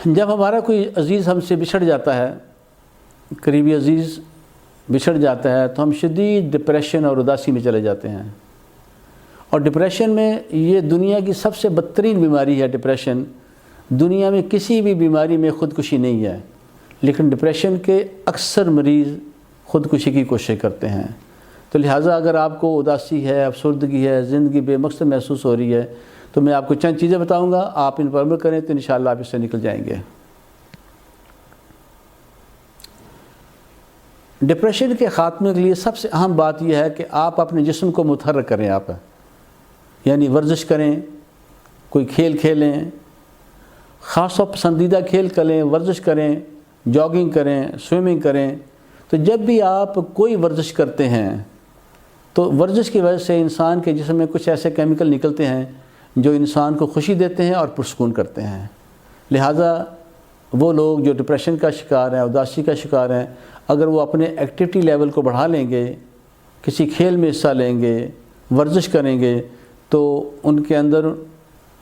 جب ہمارا کوئی عزیز ہم سے بچھڑ جاتا ہے، قریبی عزیز بچھڑ جاتا ہے، تو ہم شدید ڈپریشن اور اداسی میں چلے جاتے ہیں۔ اور ڈپریشن میں یہ دنیا کی سب سے بدترین بیماری ہے۔ ڈپریشن دنیا میں کسی بھی بیماری میں خودکشی نہیں ہے، لیکن ڈپریشن کے اکثر مریض خودکشی کی کوشش کرتے ہیں۔ تو لہٰذا اگر آپ کو اداسی ہے، افسردگی ہے، زندگی بے مقصد محسوس ہو رہی ہے، تو میں آپ کو چند چیزیں بتاؤں گا، آپ ان پر عمل کریں تو انشاءاللہ آپ اس سے نکل جائیں گے۔ ڈپریشن کے خاتمے کے لیے سب سے اہم بات یہ ہے کہ آپ اپنے جسم کو متحرک کریں، آپ یعنی ورزش کریں، کوئی کھیل کھیلیں، خاص طور پسندیدہ کھیل کھیلیں، ورزش کریں، جاگنگ کریں، سوئمنگ کریں۔ تو جب بھی آپ کوئی ورزش کرتے ہیں تو ورزش کی وجہ سے انسان کے جسم میں کچھ ایسے کیمیکل نکلتے ہیں جو انسان کو خوشی دیتے ہیں اور پرسکون کرتے ہیں۔ لہٰذا وہ لوگ جو ڈپریشن کا شکار ہیں، اداسی کا شکار ہیں، اگر وہ اپنے ایکٹیویٹی لیول کو بڑھا لیں گے، کسی کھیل میں حصہ لیں گے، ورزش کریں گے، تو ان کے اندر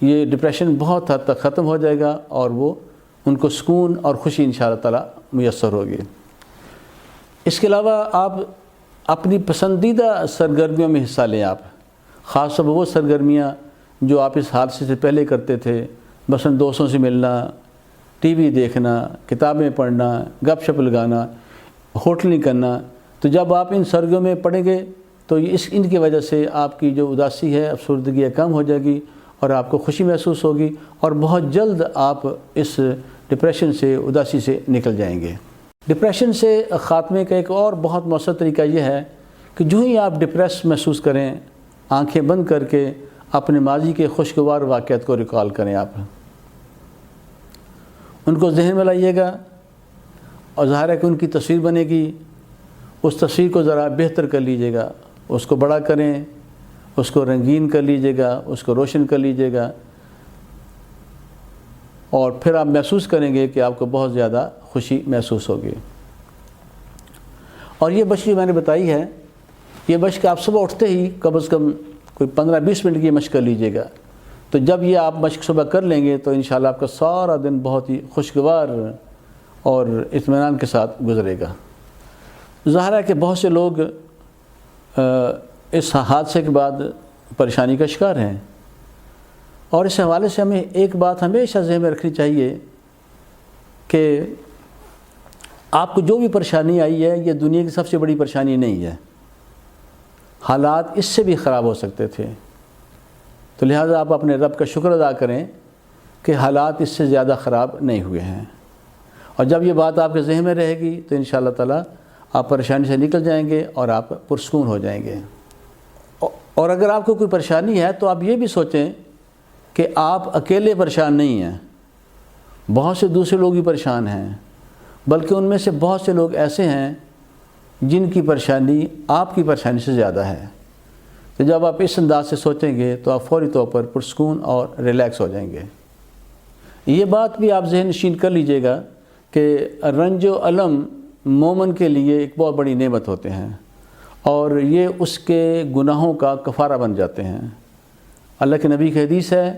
یہ ڈپریشن بہت حد تک ختم ہو جائے گا اور وہ ان کو سکون اور خوشی انشاءاللہ تعالی میسر ہوگی۔ اس کے علاوہ آپ اپنی پسندیدہ سرگرمیوں میں حصہ لیں۔ آپ خاص طور پر وہ سرگرمیاں جو آپ اس حادثے سے پہلے کرتے تھے، مثلاً دوستوں سے ملنا، ٹی وی دیکھنا، کتابیں پڑھنا، گپ شپ لگانا، ہوٹلنگ کرنا۔ تو جب آپ ان سرگرمیوں میں پڑیں گے تو ان کی وجہ سے آپ کی جو اداسی ہے، افسردگی ہے، کم ہو جائے گی اور آپ کو خوشی محسوس ہوگی اور بہت جلد آپ اس ڈپریشن سے، اداسی سے نکل جائیں گے۔ ڈپریشن سے خاتمے کا ایک اور بہت مؤثر طریقہ یہ ہے کہ جو ہی آپ ڈپریس محسوس کریں، آنکھیں بند کر کے اپنے ماضی کے خوشگوار واقعات کو ریکال کریں۔ آپ ان کو ذہن میں لائیے گا اور ظاہر ہے کہ ان کی تصویر بنے گی، اس تصویر کو ذرا بہتر کر لیجیے گا، اس کو بڑا کریں، اس کو رنگین کر لیجیے گا، اس کو روشن کر لیجیے گا، اور پھر آپ محسوس کریں گے کہ آپ کو بہت زیادہ خوشی محسوس ہوگی۔ اور یہ مشق میں نے بتائی ہے، یہ مشق آپ صبح اٹھتے ہی کم از کم کوئی 15-20 منٹ کی مشق کر لیجیے گا۔ تو جب یہ آپ مشق صبح کر لیں گے تو انشاءاللہ آپ کا سارا دن بہت ہی خوشگوار اور اطمینان کے ساتھ گزرے گا۔ ظاہر ہے کہ بہت سے لوگ اس حادثے کے بعد پریشانی کا شکار ہیں، اور اس حوالے سے ہمیں ایک بات ہمیشہ ذہن میں رکھنی چاہیے کہ آپ کو جو بھی پریشانی آئی ہے یہ دنیا کی سب سے بڑی پریشانی نہیں ہے، حالات اس سے بھی خراب ہو سکتے تھے۔ تو لہٰذا آپ اپنے رب کا شکر ادا کریں کہ حالات اس سے زیادہ خراب نہیں ہوئے ہیں، اور جب یہ بات آپ کے ذہن میں رہے گی تو انشاءاللہ تعالی آپ پریشانی سے نکل جائیں گے اور آپ پرسکون ہو جائیں گے۔ اور اگر آپ کو کوئی پریشانی ہے تو آپ یہ بھی سوچیں کہ آپ اکیلے پریشان نہیں ہیں، بہت سے دوسرے لوگ بھی پریشان ہیں، بلکہ ان میں سے بہت سے لوگ ایسے ہیں جن کی پریشانی آپ کی پریشانی سے زیادہ ہے۔ تو جب آپ اس انداز سے سوچیں گے تو آپ فوری طور پر پرسکون اور ریلیکس ہو جائیں گے۔ یہ بات بھی آپ ذہن نشین کر لیجئے گا کہ رنج و الم مومن کے لیے ایک بہت بڑی نعمت ہوتے ہیں، اور یہ اس کے گناہوں کا کفارہ بن جاتے ہیں۔ اللہ کے نبی کی حدیث ہے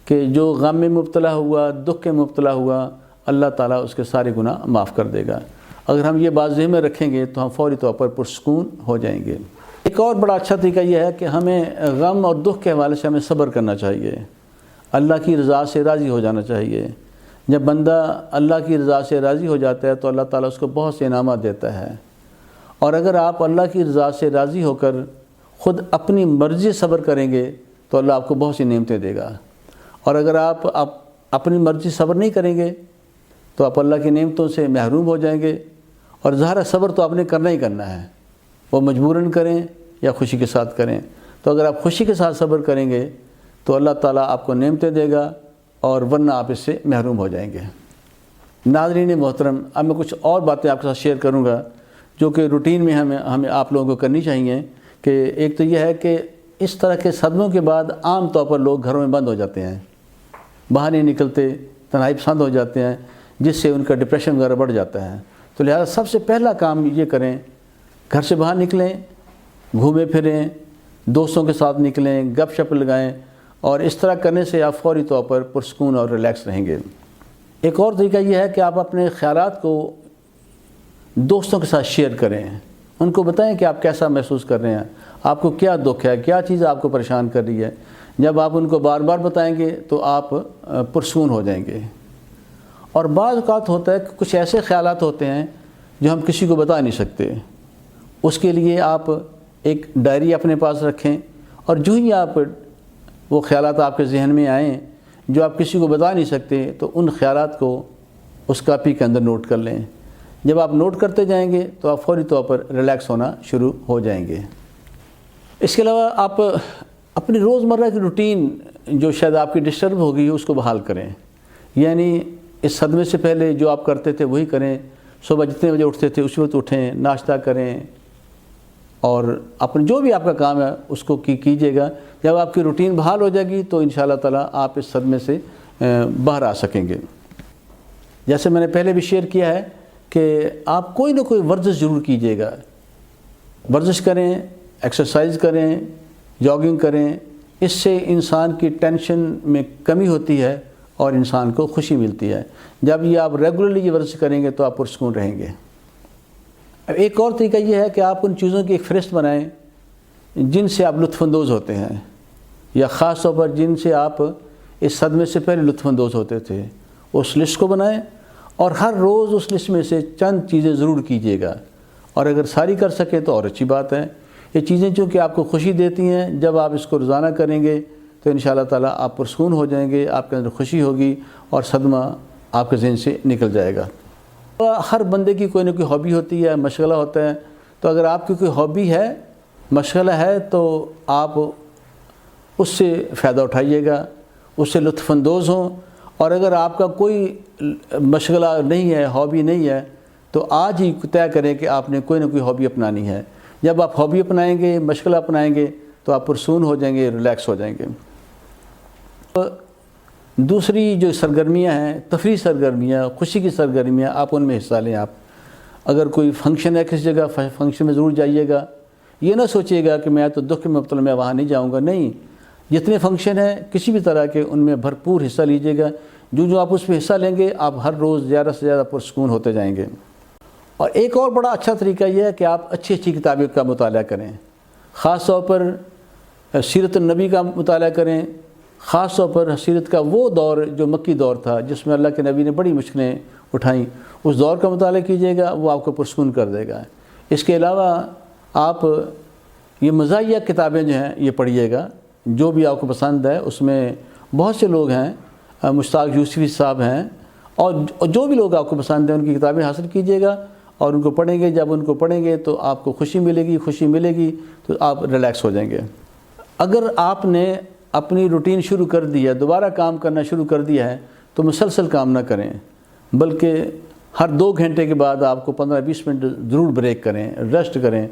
کہ جو غم میں مبتلا ہوا، دکھ میں مبتلا ہوا، اللہ تعالیٰ اس کے سارے گناہ معاف کر دے گا۔ اگر ہم یہ بات ذہن میں رکھیں گے تو ہم فوری طور پر پرسکون ہو جائیں گے۔ ایک اور بڑا اچھا طریقہ یہ ہے کہ ہمیں غم اور دکھ کے حوالے سے ہمیں صبر کرنا چاہیے، اللہ کی رضا سے راضی ہو جانا چاہیے۔ جب بندہ اللہ کی رضا سے راضی ہو جاتا ہے تو اللہ تعالیٰ اس کو بہت سے انعامات دیتا ہے، اور اگر آپ اللہ کی رضا سے راضی ہو کر خود اپنی مرضی صبر کریں گے تو اللہ آپ کو بہت سی نعمتیں دے گا، اور اگر آپ اپنی مرضی صبر نہیں کریں گے تو آپ اللہ کی نعمتوں سے محروم ہو جائیں گے۔ اور ظاہر صبر تو آپ نے کرنا ہی کرنا ہے، وہ مجبوراً کریں یا خوشی کے ساتھ کریں۔ تو اگر آپ خوشی کے ساتھ صبر کریں گے تو اللہ تعالیٰ آپ کو نعمتیں دے گا، اور ورنہ آپ اس سے محروم ہو جائیں گے۔ ناظرین محترم، اب میں کچھ اور باتیں آپ کے ساتھ شیئر کروں گا جو کہ روٹین میں ہمیں آپ لوگوں کو کرنی چاہیے۔ کہ ایک تو یہ ہے کہ اس طرح کے صدموں کے بعد عام طور پر لوگ گھروں میں بند ہو جاتے ہیں، باہر نہیں نکلتے، تنہائی پسند ہو جاتے ہیں، جس سے ان کا ڈپریشن وغیرہ بڑھ جاتا ہے۔ تو لہذا سب سے پہلا کام یہ کریں، گھر سے باہر نکلیں، گھومیں پھریں، دوستوں کے ساتھ نکلیں، گپ شپ لگائیں، اور اس طرح کرنے سے آپ فوری طور پر پرسکون اور ریلیکس رہیں گے۔ ایک اور طریقہ یہ ہے کہ آپ اپنے خیالات کو دوستوں کے ساتھ شیئر کریں، ان کو بتائیں کہ آپ کیسا محسوس کر رہے ہیں، آپ کو کیا دکھ ہے، کیا چیز آپ کو پریشان کر رہی ہے۔ جب آپ ان کو بار بار بتائیں گے تو آپ پرسکون ہو جائیں گے۔ اور بعض اوقات ہوتا ہے کہ کچھ ایسے خیالات ہوتے ہیں جو ہم کسی کو بتا نہیں سکتے، اس کے لیے آپ ایک ڈائری اپنے پاس رکھیں، اور جو ہی آپ وہ خیالات آپ کے ذہن میں آئیں جو آپ کسی کو بتا نہیں سکتے تو ان خیالات کو اس کاپی کے اندر نوٹ کر لیں۔ جب آپ نوٹ کرتے جائیں گے تو آپ فوری طور پر ریلیکس ہونا شروع ہو جائیں گے۔ اس کے علاوہ آپ اپنی روزمرہ کی روٹین جو شاید آپ کی ڈسٹرب ہو گئی ہے اس کو بحال کریں، یعنی اس صدمے سے پہلے جو آپ کرتے تھے وہی کریں۔ صبح جتنے بجے اٹھتے تھے اس وقت اٹھیں، ناشتہ کریں، اور اپنے جو بھی آپ کا کام ہے اس کو کیجیے گا۔ جب آپ کی روٹین بحال ہو جائے گی تو انشاءاللہ تعالیٰ آپ اس صدمے سے باہر آ سکیں گے۔ جیسے میں نے پہلے بھی شیئر کیا ہے کہ آپ کوئی نہ کوئی ورزش ضرور کیجیے گا، ورزش کریں، ایکسرسائز کریں، جاگنگ کریں، اس سے انسان کی ٹینشن میں کمی ہوتی ہے اور انسان کو خوشی ملتی ہے۔ جب یہ آپ ریگولرلی یہ ورزش کریں گے تو آپ پرسکون رہیں گے۔ اب ایک اور طریقہ یہ ہے کہ آپ ان چیزوں کی ایک فہرست بنائیں جن سے آپ لطف اندوز ہوتے ہیں، یا خاص طور پر جن سے آپ اس صدمے سے پہلے لطف اندوز ہوتے تھے، اس لسٹ کو بنائیں اور ہر روز اس لسٹ میں سے چند چیزیں ضرور کیجیے گا، اور اگر ساری کر سکے تو اور اچھی بات ہے۔ یہ چیزیں چونکہ آپ کو خوشی دیتی ہیں، جب آپ اس کو روزانہ کریں گے تو انشاءاللہ تعالیٰ آپ پرسکون ہو جائیں گے، آپ کے اندر خوشی ہوگی اور صدمہ آپ کے ذہن سے نکل جائے گا۔ ہر بندے کی کوئی نہ کوئی ہابی ہوتی ہے، مشغلہ ہوتا ہے، تو اگر آپ کی کوئی ہابی ہے، مشغلہ ہے، تو آپ اس سے فائدہ اٹھائیے گا، اس سے لطف اندوز ہوں۔ اور اگر آپ کا کوئی مشغلہ نہیں ہے، ہابی نہیں ہے، تو آج ہی طے کریں کہ آپ نے کوئی نہ کوئی ہابی اپنانی ہے۔ جب آپ ہابی اپنائیں گے، مشغلہ اپنائیں گے تو آپ پرسکون ہو جائیں گے، ریلیکس ہو جائیں گے۔ دوسری جو سرگرمیاں ہیں، تفریح سرگرمیاں، خوشی کی سرگرمیاں، آپ ان میں حصہ لیں۔ آپ اگر کوئی فنکشن ہے کسی جگہ، فنکشن میں ضرور جائیے گا۔ یہ نہ سوچیے گا کہ میں تو دکھ میں مبتلا، میں وہاں نہیں جاؤں گا، نہیں، جتنے فنکشن ہیں کسی بھی طرح کے ان میں بھرپور حصہ لیجیے گا۔ جو آپ اس میں حصہ لیں گے آپ ہر روز زیادہ سے زیادہ پرسکون ہوتے جائیں گے۔ اور ایک اور بڑا اچھا طریقہ یہ ہے کہ آپ اچھی اچھی کتابیں کا مطالعہ کریں، خاص طور پر سیرت النبی کا مطالعہ کریں، خاص طور پر سیرت کا وہ دور جو مکی دور تھا جس میں اللہ کے نبی نے بڑی مشکلیں اٹھائیں، اس دور کا مطالعہ کیجیے گا، وہ آپ کو پرسکون کر دے گا۔ اس کے علاوہ آپ یہ مزاحیہ کتابیں جو ہیں یہ پڑھیے گا، جو بھی آپ کو پسند ہے۔ اس میں بہت سے لوگ ہیں، مشتاق یوسفی صاحب ہیں، اور جو بھی لوگ آپ کو پسند ہیں ان کی کتابیں حاصل کیجیے گا اور ان کو پڑھیں گے۔ جب ان کو پڑھیں گے تو آپ کو خوشی ملے گی تو آپ ریلیکس ہو جائیں گے۔ اگر آپ نے اپنی روٹین شروع کر دی ہے، دوبارہ کام کرنا شروع کر دیا ہے، تو مسلسل کام نہ کریں، بلکہ ہر 2 گھنٹے کے بعد آپ کو 15-20 منٹ ضرور بریک کریں، ریسٹ کریں۔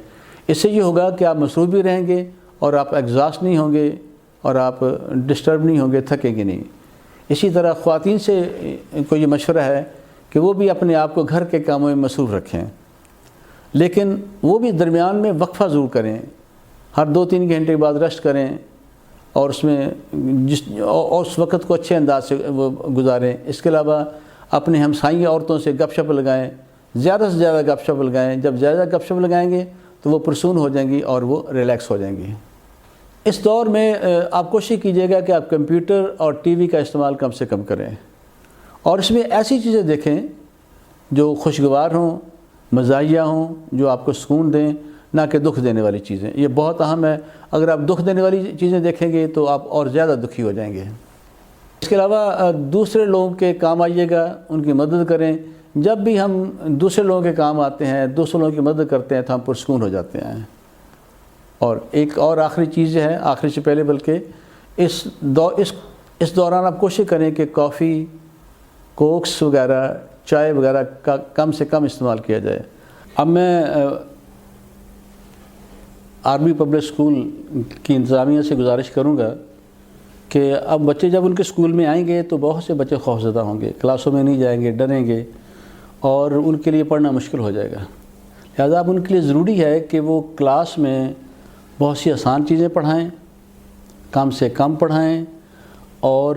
اس سے یہ ہوگا کہ آپ مصروف بھی رہیں گے اور آپ ایگزاسٹ نہیں ہوں گے اور آپ ڈسٹرب نہیں ہوں گے، تھکیں گے نہیں۔ اسی طرح خواتین سے کو یہ مشورہ ہے کہ وہ بھی اپنے آپ کو گھر کے کاموں میں مصروف رکھیں، لیکن وہ بھی درمیان میں وقفہ ضرور کریں، ہر 2-3 گھنٹے کے بعد ریسٹ کریں، اور اس میں اس وقت کو اچھے انداز سے وہ گزاریں۔ اس کے علاوہ اپنے ہمسائیہ عورتوں سے گپ شپ لگائیں، زیادہ سے زیادہ گپ شپ لگائیں۔ جب زیادہ گپ شپ لگائیں گے تو وہ پرسکون ہو جائیں گی اور وہ ریلیکس ہو جائیں گی۔ اس دور میں آپ کوشش کیجیے گا کہ آپ کمپیوٹر اور ٹی وی کا استعمال کم سے کم کریں، اور اس میں ایسی چیزیں دیکھیں جو خوشگوار ہوں، مزاحیہ ہوں، جو آپ کو سکون دیں، نہ کہ دکھ دینے والی چیزیں۔ یہ بہت اہم ہے، اگر آپ دکھ دینے والی چیزیں دیکھیں گے تو آپ اور زیادہ دکھی ہو جائیں گے۔ اس کے علاوہ دوسرے لوگوں کے کام آئیے گا، ان کی مدد کریں۔ جب بھی ہم دوسرے لوگوں کے کام آتے ہیں، دوسرے لوگوں کی مدد کرتے ہیں تو ہم پرسکون ہو جاتے ہیں۔ اور ایک اور آخری چیز ہے، آخری سے پہلے بلکہ اس دوران آپ کوشش کریں کہ کافی، کوکس وغیرہ، چائے وغیرہ کا کم سے کم استعمال کیا جائے۔ اب میں آرمی پبلک اسکول کی انتظامیہ سے گزارش کروں گا کہ اب بچے جب ان کے اسکول میں آئیں گے تو بہت سے بچے خوفزدہ ہوں گے، کلاسوں میں نہیں جائیں گے، ڈریں گے، اور ان کے لیے پڑھنا مشکل ہو جائے گا۔ لہذا اب ان کے لیے ضروری ہے کہ وہ کلاس میں بہت سی آسان چیزیں پڑھائیں، کم سے کم پڑھائیں، اور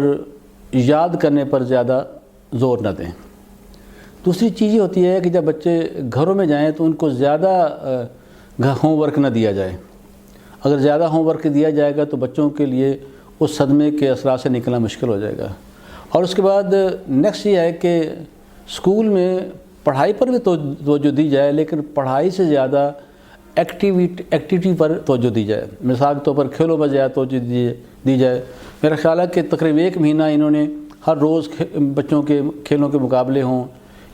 یاد کرنے پر زیادہ زور نہ دیں۔ دوسری چیز یہ ہوتی ہے کہ جب بچے گھروں میں جائیں تو ان کو زیادہ ہوم ورک نہ دیا جائے۔ اگر زیادہ ہوم ورک دیا جائے گا تو بچوں کے لیے اس صدمے کے اثرات سے نکلنا مشکل ہو جائے گا۔ اور اس کے بعد نیکسٹ یہ ہے کہ اسکول میں پڑھائی پر بھی توجہ دی جائے، لیکن پڑھائی سے زیادہ ایکٹیویٹی پر توجہ دی جائے۔ مثال کے طور پر کھیلوں پر زیادہ توجہ دی جائے۔ میرا خیال ہے کہ تقریباً 1 مہینہ انہوں نے ہر روز بچوں کے کھیلوں کے مقابلے ہوں،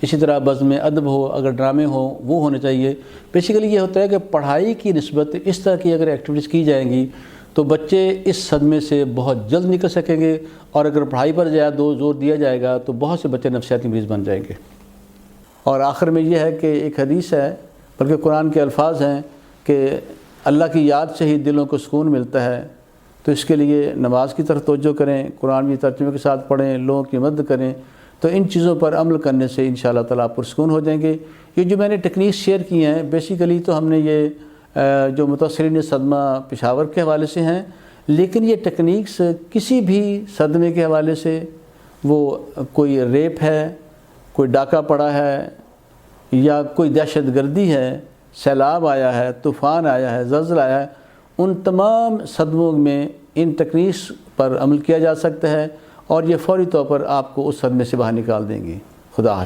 اسی طرح بزم ادب ہو، اگر ڈرامے ہوں وہ ہونے چاہیے۔ بیسیکلی یہ ہوتا ہے کہ پڑھائی کی نسبت اس طرح کی اگر ایکٹیویٹیز کی جائیں گی تو بچے اس صدمے سے بہت جلد نکل سکیں گے، اور اگر پڑھائی پر زیادہ زور دیا جائے گا تو بہت سے بچے نفسیاتی مریض بن جائیں گے۔ اور آخر میں یہ ہے کہ ایک حدیث ہے، بلکہ قرآن کے الفاظ ہیں کہ اللہ کی یاد سے ہی دلوں کو سکون ملتا ہے، تو اس کے لیے نماز کی طرف توجہ کریں، قرآن بھی ترجمے کے ساتھ پڑھیں، لوگوں کی مدد کریں، تو ان چیزوں پر عمل کرنے سے انشاءاللہ تعالیٰ آپ پرسکون ہو جائیں گے۔ یہ جو میں نے ٹیکنیکس شیئر کی ہیں بیسیکلی تو ہم نے یہ جو متاثرین صدمہ پشاور کے حوالے سے ہیں، لیکن یہ ٹیکنیکس کسی بھی صدمے کے حوالے سے، وہ کوئی ریپ ہے، کوئی ڈاکہ پڑا ہے، یا کوئی دہشت گردی ہے، سیلاب آیا ہے، طوفان آیا ہے، زلزلہ آیا ہے، ان تمام صدموں میں ان ٹیکنیکس پر عمل کیا جا سکتا ہے، اور یہ فوری طور پر آپ کو اس صدمے سے باہر نکال دیں گی۔ خدا حافظ۔